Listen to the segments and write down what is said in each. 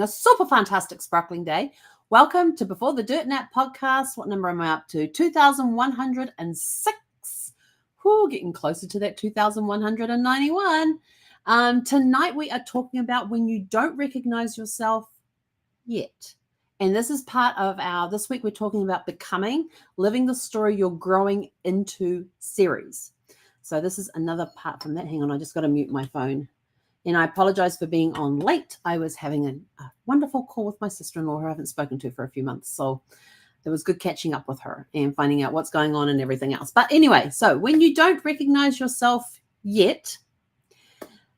having a super fantastic sparkling day. Welcome to Before the Dirt Nap podcast. What number am I up to? 2,106. Whoo, getting closer to that 2,191. Tonight we are talking about when you don't recognize yourself yet. And this is part of this week we're talking about becoming, living the story you're growing into series. So this is another part from that. Hang on, I just got to mute my phone. And I apologize for being on late. I was having a wonderful call with my sister-in-law who I haven't spoken to for a few months. So it was good catching up with her and finding out what's going on and everything else. But anyway, so when you don't recognize yourself yet,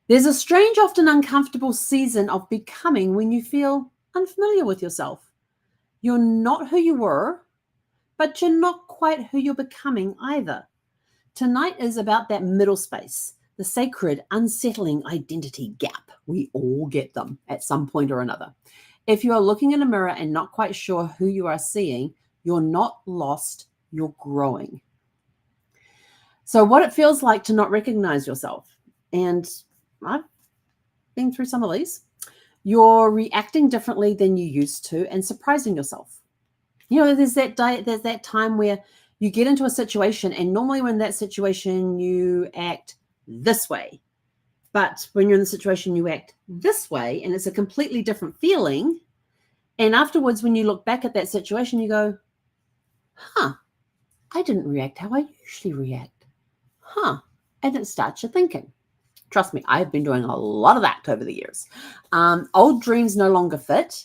there's a strange, often uncomfortable season of becoming when you feel unfamiliar with yourself. You're not who you were, but you're not quite who you're becoming either. Tonight is about that middle space. The sacred, unsettling identity gap. We all get them at some point or another. If you are looking in a mirror and not quite sure who you are seeing, you're not lost, you're growing. So what it feels like to not recognize yourself, and I've been through some of these, you're reacting differently than you used to and surprising yourself. You know, there's that time where you get into a situation and normally when that situation you act this way, but when you're in the situation you act this way and it's a completely different feeling, and afterwards when you look back at that situation you go, I didn't react how I usually react, and it starts you thinking. Trust me, I've been doing a lot of that over the years. Old dreams no longer fit,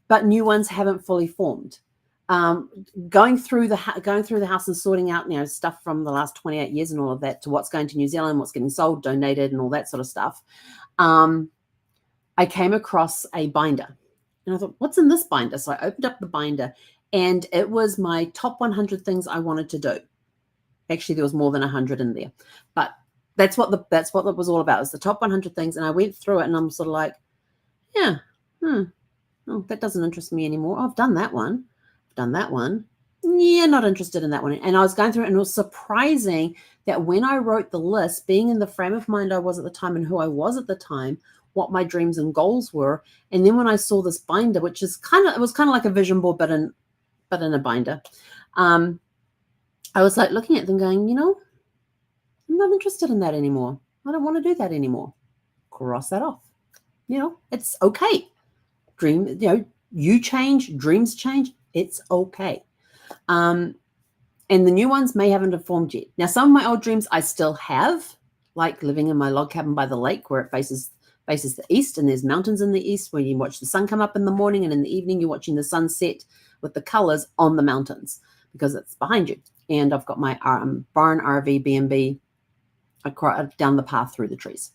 but new ones haven't fully formed. Going through the house and sorting out, stuff from the last 28 years and all of that to what's going to New Zealand, what's getting sold, donated, and all that sort of stuff. I came across a binder, and I thought, what's in this binder? So I opened up the binder, and it was my top 100 things I wanted to do. Actually, there was more than 100 in there, but that's what it was all about. It was the top 100 things, and I went through it, and I'm sort of like, that doesn't interest me anymore. I've done that one. Yeah, not interested in that one. And I was going through it, and it was surprising that when I wrote the list, being in the frame of mind I was at the time and who I was at the time, what my dreams and goals were, and then when I saw this binder, which is it was kind of like a vision board, but in a binder, I was like looking at them, going, I'm not interested in that anymore. I don't want to do that anymore. Cross that off. It's okay. You change, dreams change. It's okay. And the new ones may haven't formed yet. Now, some of my old dreams I still have, like living in my log cabin by the lake where it faces the east, and there's mountains in the east where you watch the sun come up in the morning, and in the evening you're watching the sunset with the colors on the mountains because it's behind you. And I've got my barn, RV, B&B down the path through the trees.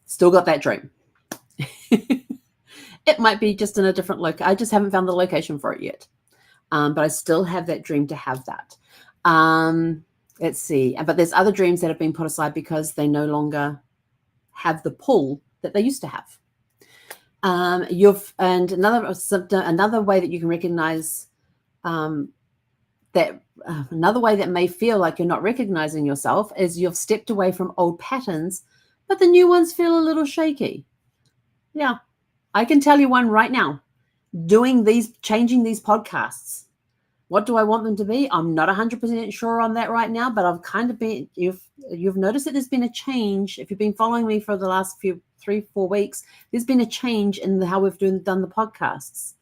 Still got that dream. It might be just in a different location. I just haven't found the location for it yet. But I still have that dream to have that. Let's see. But there's other dreams that have been put aside because they no longer have the pull that they used to have. Another way that you can recognize another way that may feel like you're not recognizing yourself is you've stepped away from old patterns, but the new ones feel a little shaky. Yeah. I can tell you one right now, changing these podcasts. What do I want them to be? I'm not 100% sure on that right now, but I've kind of been, you've noticed that there's been a change. If you've been following me for the last 3-4 weeks, there's been a change in how we've done the podcasts.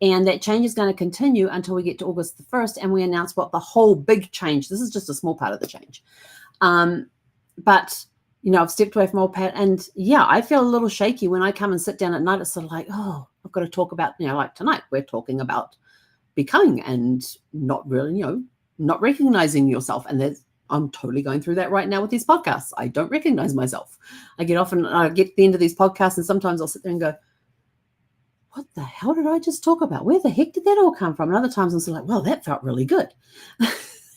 And that change is going to continue until we get to August the 1st and we announce what the whole big change. This is just a small part of the change. But I've stepped away from old Pat, and I feel a little shaky when I come and sit down at night. It's sort of like, I've got to talk about, like tonight, we're talking about becoming and not really, not recognizing yourself. And I'm totally going through that right now with these podcasts. I don't recognize myself. I get to the end of these podcasts, and sometimes I'll sit there and go, what the hell did I just talk about? Where the heck did that all come from? And other times I'm sort of like, well, that felt really good.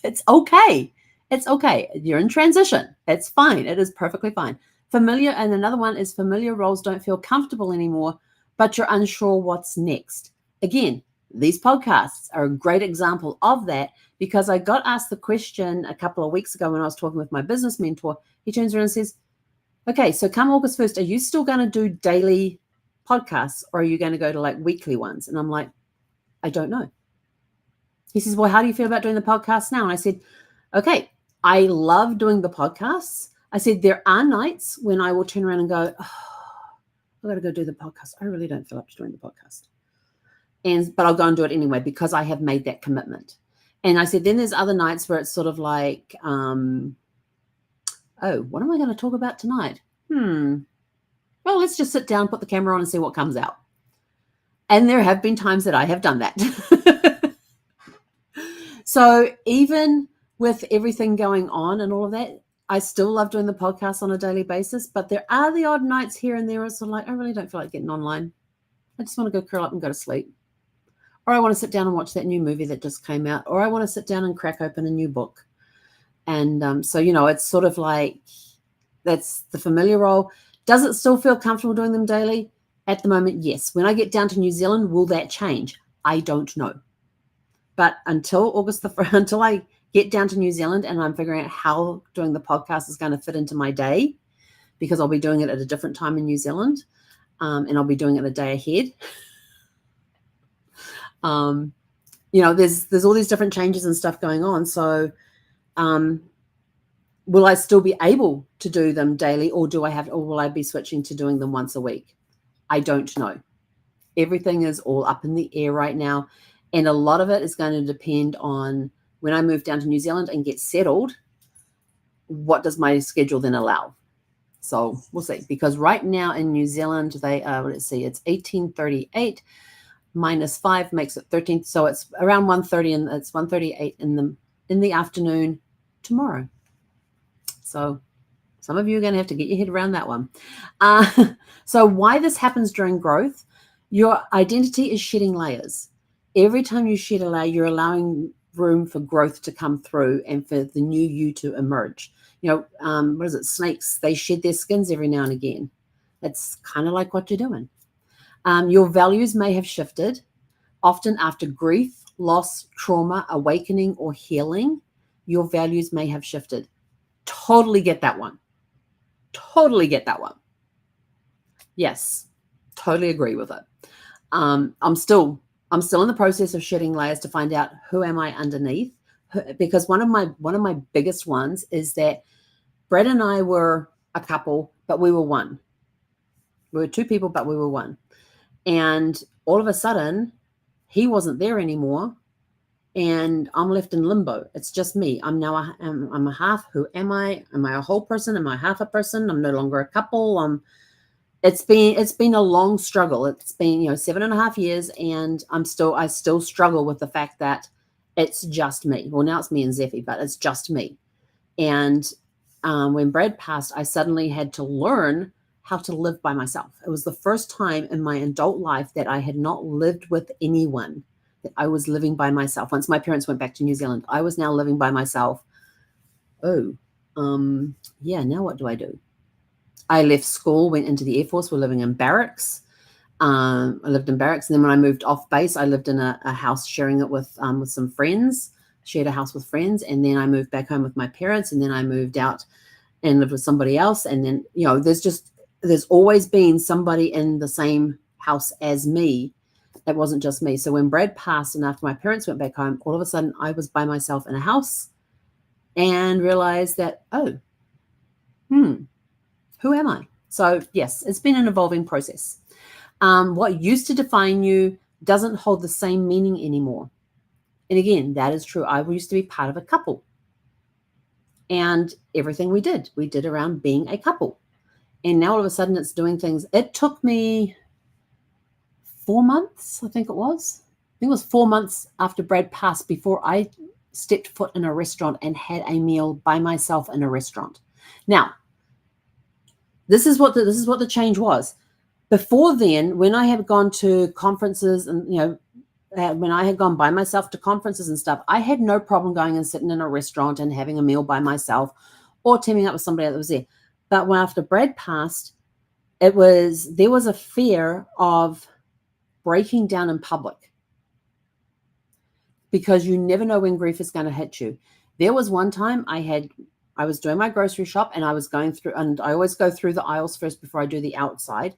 It's okay. It's okay. You're in transition. It's fine. It is perfectly fine. Familiar, and another one is familiar roles don't feel comfortable anymore, but you're unsure what's next. Again, these podcasts are a great example of that because I got asked the question a couple of weeks ago when I was talking with my business mentor. He turns around and says, okay, so come August 1st, are you still going to do daily podcasts, or are you going to go to like weekly ones? And I'm like, I don't know. He says, well, how do you feel about doing the podcast now? And I said, okay, I love doing the podcasts. I said, there are nights when I will turn around and go, oh, I've got to go do the podcast. I really don't feel up to doing the podcast. But I'll go and do it anyway because I have made that commitment. And I said, then there's other nights where it's sort of like, oh, what am I going to talk about tonight? Well, let's just sit down, put the camera on and see what comes out. And there have been times that I have done that. So even with everything going on and all of that, I still love doing the podcast on a daily basis, but there are the odd nights here and there. It's sort of like, I really don't feel like getting online. I just want to go curl up and go to sleep. Or I want to sit down and watch that new movie that just came out. Or I want to sit down and crack open a new book. And so, it's sort of like, that's the familiar role. Does it still feel comfortable doing them daily? At the moment, yes. When I get down to New Zealand, will that change? I don't know. But until until I get down to New Zealand and I'm figuring out how doing the podcast is going to fit into my day, because I'll be doing it at a different time in New Zealand, and I'll be doing it a day ahead. There's all these different changes and stuff going on. So, will I still be able to do them daily, or will I be switching to doing them once a week? I don't know. Everything is all up in the air right now. And a lot of it is going to depend on when I move down to New Zealand and get settled, what does my schedule then allow? So we'll see. Because right now in New Zealand, they it's 18:38 minus 5 makes it 13. So it's around 1:30, and it's 1:38 in the afternoon tomorrow. So some of you are going to have to get your head around that one. So why this happens during growth, your identity is shedding layers. Every time you shed a layer, you're allowing room for growth to come through and for the new you to emerge. What is it? Snakes, they shed their skins every now and again. That's kind of like what you're doing. Your values may have shifted, often after grief, loss, trauma, awakening, or healing. Your values may have shifted. Totally get that one. Totally get that one. Yes, totally agree with it. I'm still in the process of shedding layers to find out who am I underneath, because one of my biggest ones is that Brett and I were a couple, but we were one. We were two people, but we were one. And all of a sudden, he wasn't there anymore, and I'm left in limbo. It's just me. I'm a half. Who am I? Am I a whole person? Am I half a person? I'm no longer a couple. It's been a long struggle. It's been 7.5 years, and I still struggle with the fact that it's just me. Well, now it's me and Zeffy, but it's just me. And when Brad passed, I suddenly had to learn how to live by myself. It was the first time in my adult life that I had not lived with anyone, that I was living by myself. Once my parents went back to New Zealand, I was now living by myself. Now what do I do? I left school, went into the Air Force. We're living in barracks. I lived in barracks. And then when I moved off base, I lived in a house, sharing it with some friends, shared a house with friends. And then I moved back home with my parents. And then I moved out and lived with somebody else. And then, there's always been somebody in the same house as me. It wasn't just me. So when Brad passed and after my parents went back home, all of a sudden I was by myself in a house and realized that, who am I? So yes, it's been an evolving process. What used to define you doesn't hold the same meaning anymore. And again, that is true. I used to be part of a couple. And everything we did around being a couple. And now all of a sudden it's doing things. It took me 4 months, I think it was. I think it was 4 months after Brad passed before I stepped foot in a restaurant and had a meal by myself in a restaurant. Now, this is what the change was. Before then, when I had gone to conferences and, when I had gone by myself to conferences and stuff, I had no problem going and sitting in a restaurant and having a meal by myself or teaming up with somebody that was there. But when after Brad passed, there was a fear of breaking down in public, because you never know when grief is going to hit you. There was one time I was doing my grocery shop and I was going through, and I always go through the aisles first before I do the outside,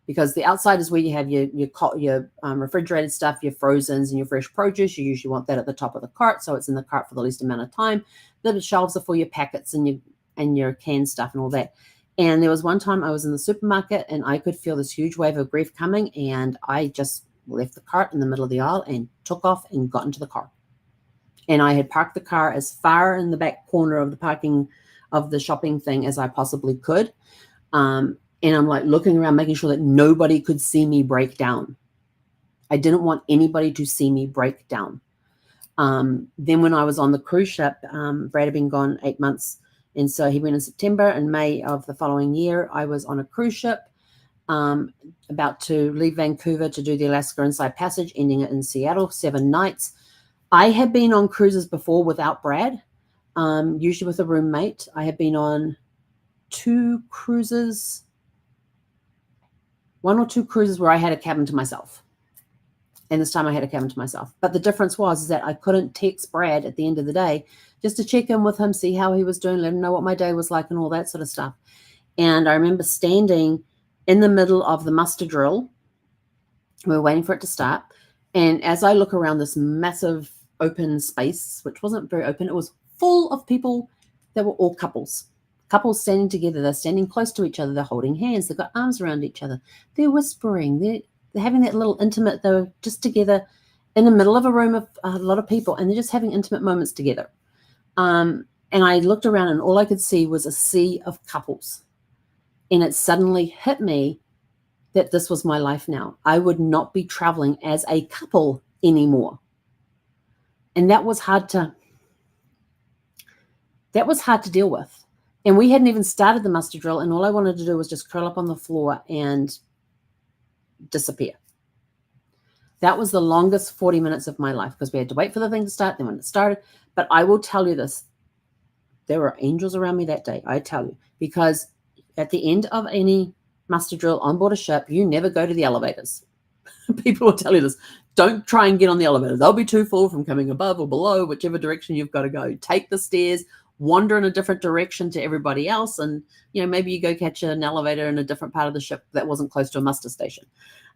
because the outside is where you have your refrigerated stuff, your frozens and your fresh produce. You usually want that at the top of the cart, so it's in the cart for the least amount of time. The shelves are for your packets and your canned stuff and all that. And there was one time I was in the supermarket and I could feel this huge wave of grief coming, and I just left the cart in the middle of the aisle and took off and got into the car. And I had parked the car as far in the back corner of the parking of the shopping thing as I possibly could. And I'm like looking around, making sure that nobody could see me break down. I didn't want anybody to see me break down. Then when I was on the cruise ship, Brad had been gone 8 months. And so he went in September, and May of the following year, I was on a cruise ship about to leave Vancouver to do the Alaska Inside Passage, ending it in Seattle, 7 nights. I had been on cruises before without Brad, usually with a roommate. I had been on 2 cruises, 1 or 2 cruises where I had a cabin to myself. And this time I had a cabin to myself. But the difference was that I couldn't text Brad at the end of the day just to check in with him, see how he was doing, let him know what my day was like and all that sort of stuff. And I remember standing in the middle of the muster drill. We were waiting for it to start. And as I look around this massive open space, which wasn't very open, it was full of people that were all couples standing together. They're standing close to each other. They're holding hands. They've got arms around each other. They're whispering. They're having that little intimate, they're just together in the middle of a room of a lot of people, and they're just having intimate moments together. And I looked around, and all I could see was a sea of couples. And it suddenly hit me that this was my life now. I would not be traveling as a couple anymore. And that was hard to deal with. And we hadn't even started the muster drill, and all I wanted to do was just curl up on the floor and disappear. That was the longest 40 minutes of my life, because we had to wait for the thing to start. Then when it started, but I will tell you this, there were angels around me that day, I tell you, because at the end of any muster drill on board a ship, you never go to the elevators. People will tell you this. Don't try and get on the elevator. They'll be too full from coming above or below, whichever direction you've got to go. Take the stairs, wander in a different direction to everybody else, and maybe you go catch an elevator in a different part of the ship that wasn't close to a muster station.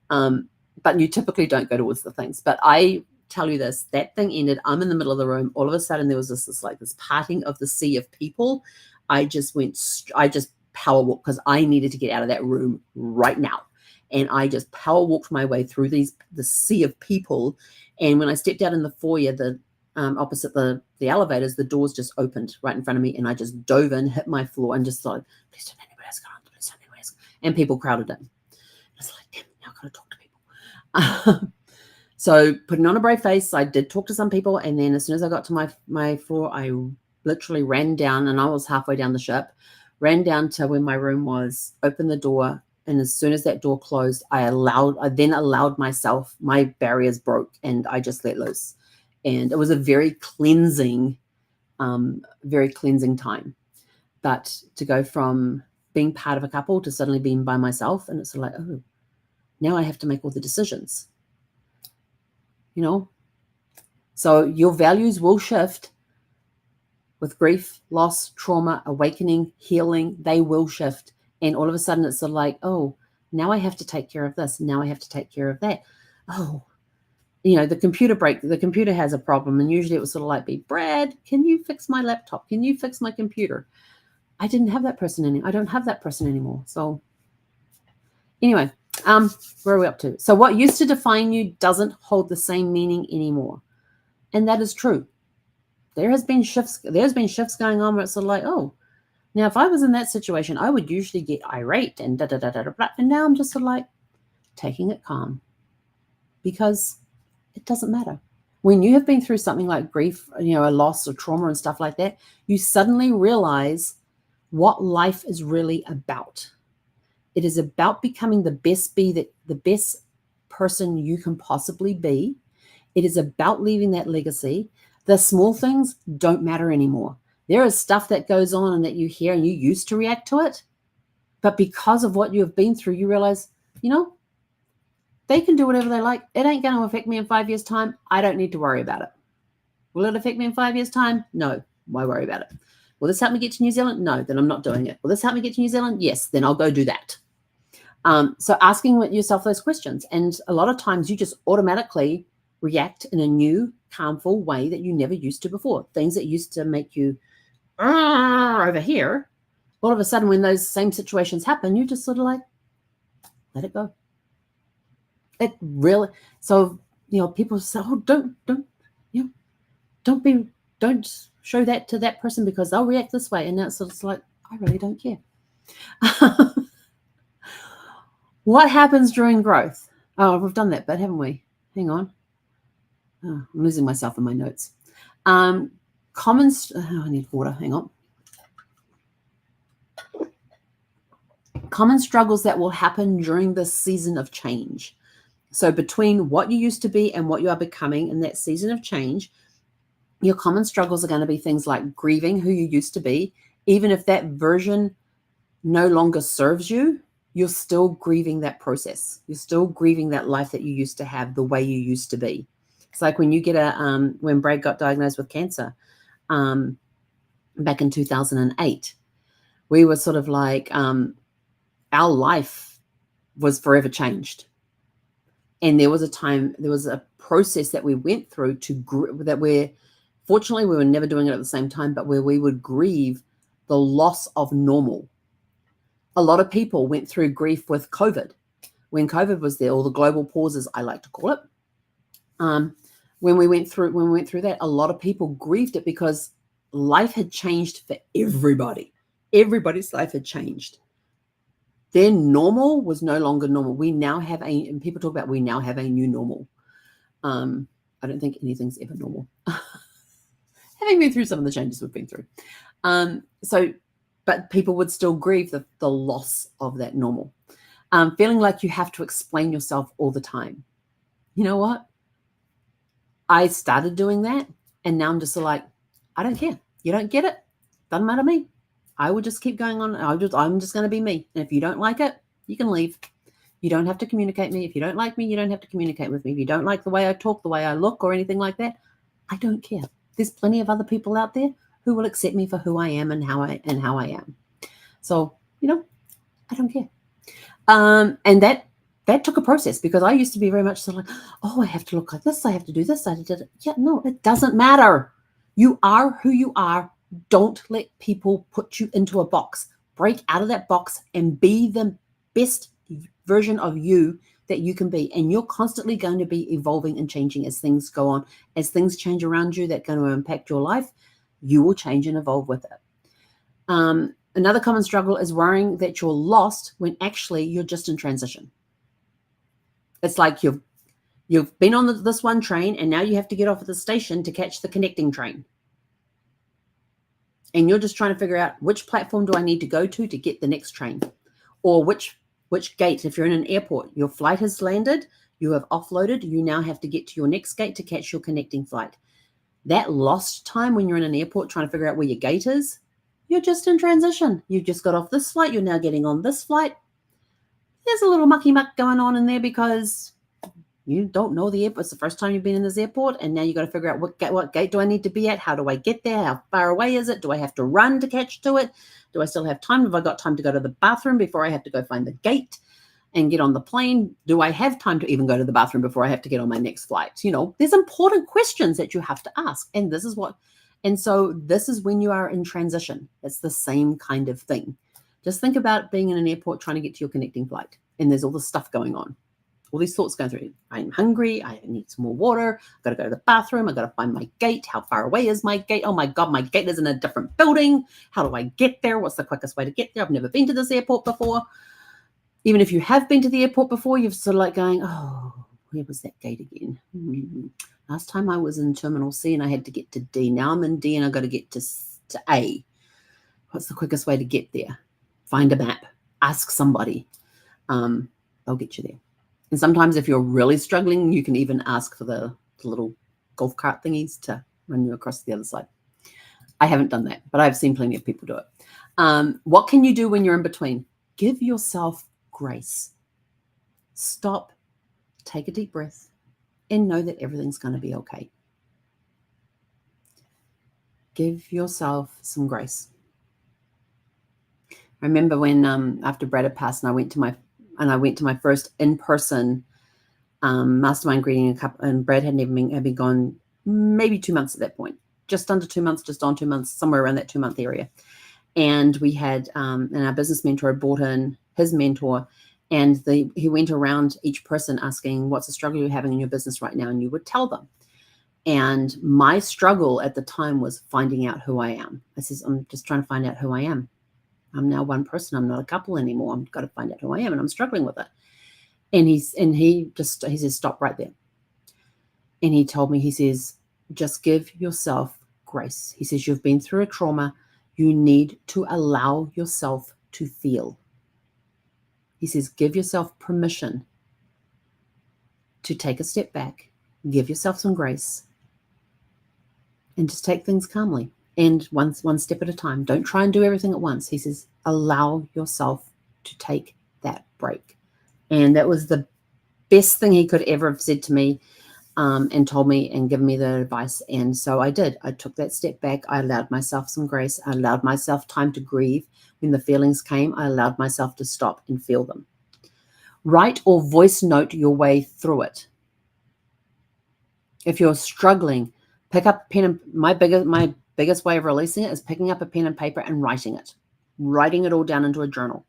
But you typically don't go towards the things. But I tell you this, that thing ended. I'm in the middle of the room. All of a sudden there was this parting of the sea of people. I just power walked, because I needed to get out of that room right now. And I just power walked my way through the sea of people. And when I stepped out in the foyer, opposite the elevators, the doors just opened right in front of me, and I just dove in, hit my floor, and just thought, please don't let anybody else go on. Please don't let anybody else go. And people crowded in. I was like, damn, now I've got to talk to people. So putting on a brave face, I did talk to some people, and then as soon as I got to my floor, I literally ran down, and I was halfway down the ship, ran down to where my room was, opened the door, and as soon as that door closed, I then allowed myself, my barriers broke, and I just let loose. And it was a very cleansing time. But to go from being part of a couple to suddenly being by myself, and it's like, oh, now I have to make all the decisions. So your values will shift with grief, loss, trauma, awakening, healing. They will shift. And all of a sudden it's sort of like, oh, now I have to take care of this. Now I have to take care of that. Oh, the computer has a problem. And usually it was sort of like, Brad, can you fix my laptop? Can you fix my computer? I didn't have that person anymore. I don't have that person anymore. So anyway, where are we up to? So what used to define you doesn't hold the same meaning anymore. And that is true. There's been shifts going on where it's sort of like, oh, now if I was in that situation, I would usually get irate and da-da-da-da-da-da. And now I'm just sort of like taking it calm, because it doesn't matter. When you have been through something like grief, a loss or trauma and stuff like that, you suddenly realize what life is really about. It is about becoming the best person you can possibly be. It is about leaving that legacy. The small things don't matter anymore. There is stuff that goes on and that you hear and you used to react to it. But because of what you have been through, you realize, they can do whatever they like. It ain't going to affect me in 5 years' time. I don't need to worry about it. Will it affect me in 5 years' time? No. Why worry about it? Will this help me get to New Zealand? No, then I'm not doing it. Will this help me get to New Zealand? Yes, then I'll go do that. So asking yourself those questions, and a lot of times you just automatically react in a new, calmful way that you never used to before. Things that used to make you over here, all of a sudden when those same situations happen, you just sort of like, let it go. It really, so, people say, oh, don't, don't show that to that person because they'll react this way. And that's sort of like, I really don't care. What happens during growth? Oh, we've done that bit, haven't we? Hang on. Oh, I'm losing myself in my notes. I need water. Hang on. Common struggles that will happen during this season of change. So between what you used to be and what you are becoming in that season of change, your common struggles are going to be things like grieving who you used to be. Even if that version no longer serves you, you're still grieving that process. You're still grieving that life that you used to have, the way you used to be. It's like when you get when Brad got diagnosed with cancer back in 2008, we were sort of like, our life was forever changed. And there was a process that we went through fortunately, we were never doing it at the same time, but where we would grieve the loss of normal. A lot of people went through grief with COVID. When COVID was there, or the global pauses, I like to call it. When we went through that, a lot of people grieved it because life had changed for everybody. Everybody's life had changed. Their normal was no longer normal. And people talk about we now have a new normal. I don't think anything's ever normal. Having been through some of the changes we've been through. But people would still grieve the loss of that normal. Feeling like you have to explain yourself all the time. You know what? I started doing that, and now I'm just like, I don't care. You don't get it. Doesn't matter to me. I will just keep going on. I'm just going to be me. And if you don't like it, you can leave. You don't have to communicate me. If you don't like me, you don't have to communicate with me. If you don't like the way I talk, the way I look, or anything like that, I don't care. There's plenty of other people out there who will accept me for who I am and how I am. So, I don't care. And that took a process, because I used to be very much sort of like, oh, I have to look like this. I have to do this. Yeah, no, it doesn't matter. You are who you are. Don't let people put you into a box. Break out of that box and be the best version of you that you can be. And you're constantly going to be evolving and changing as things go on. As things change around you that are going to impact your life, you will change and evolve with it. Another common struggle is worrying that you're lost when actually you're just in transition. It's like you've been on this one train, and now you have to get off at the station to catch the connecting train. And you're just trying to figure out, which platform do I need to go to get the next train? Or which gate, if you're in an airport, your flight has landed, you have offloaded, you now have to get to your next gate to catch your connecting flight. That lost time when you're in an airport trying to figure out where your gate is, you're just in transition. You just got off this flight, you're now getting on this flight. There's a little mucky muck going on in there because you don't know the airport. It's the first time you've been in this airport, and now you got to figure out what gate do I need to be at? How do I get there? How far away is it? Do I have to run to catch to it? Do I still have time? Have I got time to go to the bathroom before I have to go find the gate and get on the plane? Do I have time to even go to the bathroom before I have to get on my next flight? There's important questions that you have to ask. And so this is when you are in transition. It's the same kind of thing. Just think about being in an airport trying to get to your connecting flight, and there's all this stuff going on. All these thoughts going through. I'm hungry. I need some more water. I've got to go to the bathroom. I've got to find my gate. How far away is my gate? Oh my God, my gate is in a different building. How do I get there? What's the quickest way to get there? I've never been to this airport before. Even if you have been to the airport before, you're sort of like going, oh, where was that gate again? Last time I was in Terminal C and I had to get to D. Now I'm in D and I've got to get to A. What's the quickest way to get there? Find a map. Ask somebody. They'll get you there. And sometimes if you're really struggling, you can even ask for the little golf cart thingies to run you across the other side. I haven't done that, but I've seen plenty of people do it. What can you do when you're in between? Give yourself grace. Stop, take a deep breath, and know that everything's going to be okay. Give yourself some grace. I remember when after Brad had passed and I went to and I went to my first in-person mastermind greeting, and Brad had been gone maybe 2 months at that point, just under 2 months, just on 2 months, somewhere around that 2-month area. And we had, and our business mentor had brought in his mentor, and he went around each person asking, what's the struggle you're having in your business right now? And you would tell them. And my struggle at the time was finding out who I am. I says, I'm just trying to find out who I am. I'm now one person. I'm not a couple anymore. I've got to find out who I am, and I'm struggling with it. And he says, stop right there. And he told me, he says, just give yourself grace. He says, you've been through a trauma. You need to allow yourself to feel. He says, give yourself permission to take a step back, give yourself some grace, and just take things calmly. And one step at a time. Don't try and do everything at once. He says, allow yourself to take that break. And that was the best thing he could ever have said to me, and told me and given me the advice. And so I did. I took that step back. I allowed myself some grace. I allowed myself time to grieve. When the feelings came, I allowed myself to stop and feel them. Write or voice note your way through it. If you're struggling, pick up a pen. And my biggest way of releasing it is picking up a pen and paper and writing it all down into a journal.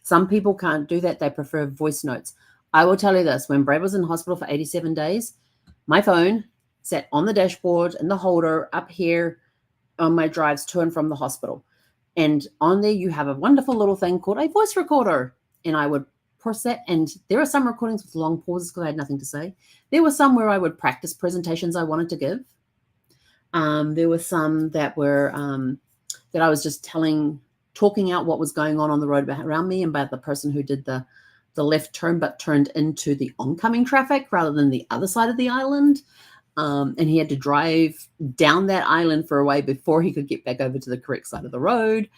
Some people can't do that. They prefer voice notes. I will tell you this, when Brad was in hospital for 87 days, my phone sat on the dashboard in the holder up here on my drives to and from the hospital. And on there, you have a wonderful little thing called a voice recorder. And I would press that. And there are some recordings with long pauses because I had nothing to say. There were some where I would practice presentations I wanted to give. There were some that were that I was just talking out what was going on the road around me and about the person who did the left turn but turned into the oncoming traffic rather than the other side of the island. And he had to drive down that island for a way before he could get back over to the correct side of the road.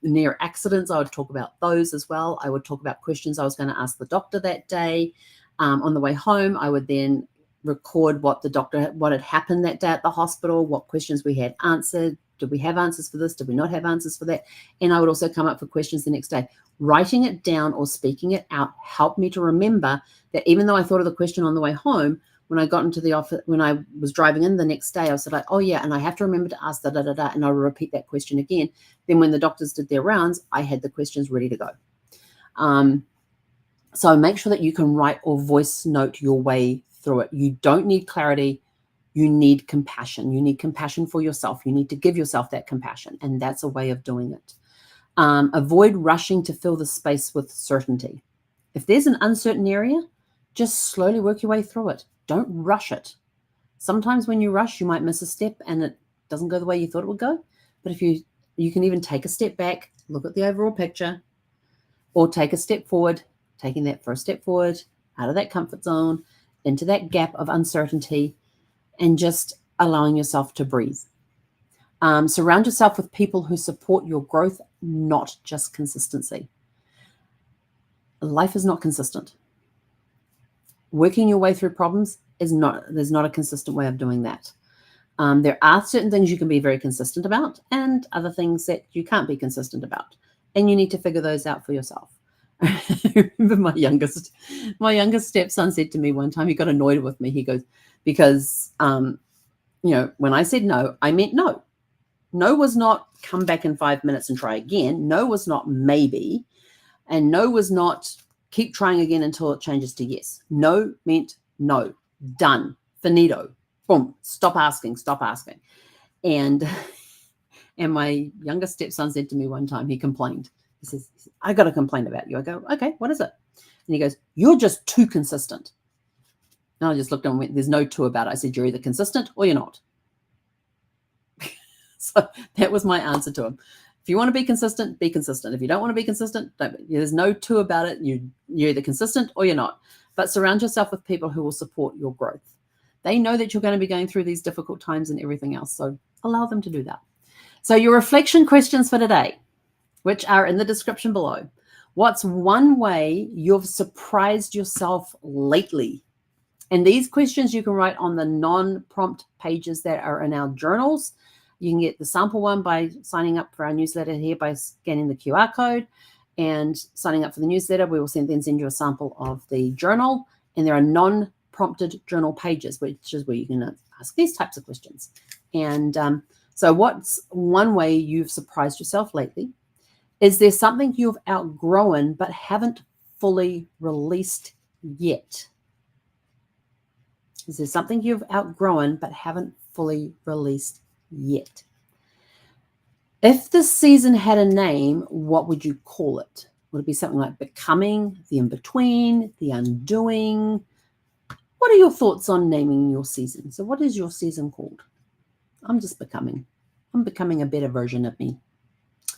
Near accidents, I would talk about those as well. I would talk about questions I was going to ask the doctor that day. On the way home, I would then record what had happened that day at the hospital, what questions we had answered. Did we have answers for this? Did we not have answers for that? And I would also come up for questions the next day. Writing it down or speaking it out helped me to remember that even though I thought of the question on the way home, when I got into the office, when I was driving in the next day, I was like, oh yeah, and I have to remember to ask da-da-da-da, and I would repeat that question again. Then when the doctors did their rounds, I had the questions ready to go. So make sure that you can write or voice note your way through it. You don't need clarity. You need compassion. You need compassion for yourself. You need to give yourself that compassion, and that's a way of doing it. Avoid rushing to fill the space with certainty. If there's an uncertain area, just slowly work your way through it. Don't rush it. Sometimes when you rush, you might miss a step and it doesn't go the way you thought it would go. But if you can even take a step back, look at the overall picture, or take a step forward, taking that first step forward out of that comfort zone, into that gap of uncertainty, and just allowing yourself to breathe. Surround yourself with people who support your growth, not just consistency. Life is not consistent. Working your way through problems there's not a consistent way of doing that. There are certain things you can be very consistent about and other things that you can't be consistent about. And you need to figure those out for yourself. I remember my youngest stepson said to me one time, he got annoyed with me. He goes, because, when I said no, I meant no. No was not come back in 5 minutes and try again. No was not maybe. And no was not keep trying again until it changes to yes. No meant no. Done. Finito. Boom. Stop asking. And my youngest stepson said to me one time, he complained. He says, I got a complaint about you. I go, okay, what is it? And he goes, you're just too consistent. And I just looked and went, there's no two about it. I said, you're either consistent or you're not. So that was my answer to him. If you want to be consistent, be consistent. If you don't want to be consistent, don't be. There's no two about it. You're either consistent or you're not. But surround yourself with people who will support your growth. They know that you're going to be going through these difficult times and everything else. So allow them to do that. So your reflection questions for today, which are in the description below. What's one way you've surprised yourself lately? And these questions you can write on the non-prompt pages that are in our journals. You can get the sample one by signing up for our newsletter here by scanning the QR code. and signing up for the newsletter, we will then send you a sample of the journal. And there are non-prompted journal pages, which is where you can ask these types of questions. And so what's one way you've surprised yourself lately? Is there something you've outgrown but haven't fully released yet? Is there something you've outgrown but haven't fully released yet? If this season had a name, what would you call it? Would it be something like becoming, the in-between, the undoing? What are your thoughts on naming your season? So what is your season called? I'm just becoming. I'm becoming a better version of me.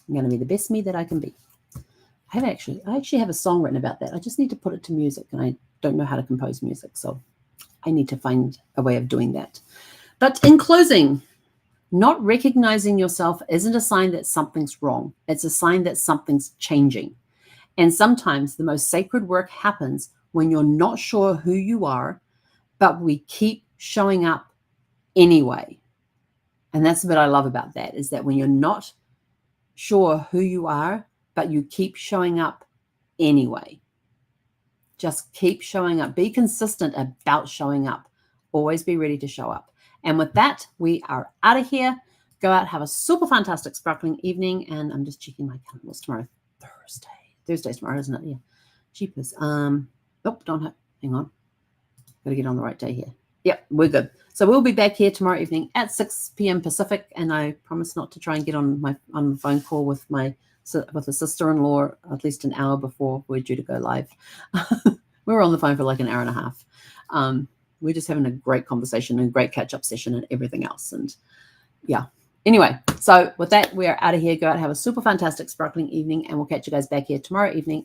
I'm going to be the best me that I can be. I actually have a song written about that. I just need to put it to music, and I don't know how to compose music, so I need to find a way of doing that. But in closing, not recognizing yourself isn't a sign that something's wrong. It's a sign that something's changing. And sometimes the most sacred work happens when you're not sure who you are, but we keep showing up anyway. And that's what I love about that, is that when you're not sure who you are, but you keep showing up anyway. Just keep showing up. Be consistent about showing up. Always be ready to show up. And with that, we are out of here. Go out, have a super fantastic sparkling evening. And I'm just checking my calendar. What's tomorrow? Thursday. Thursday's tomorrow, isn't it? Yeah. Jeepers. Hang on. Got to get on the right day here. Yep, we're good. So we'll be back here tomorrow evening at 6 p.m. Pacific, and I promise not to try and get on the phone call with a sister-in-law at least an hour before we're due to go live. We were on the phone for like an hour and a half. We're just having a great conversation and great catch-up session and everything else. And yeah. Anyway, so with that, we are out of here. Go out, have a super fantastic sparkling evening, and we'll catch you guys back here tomorrow evening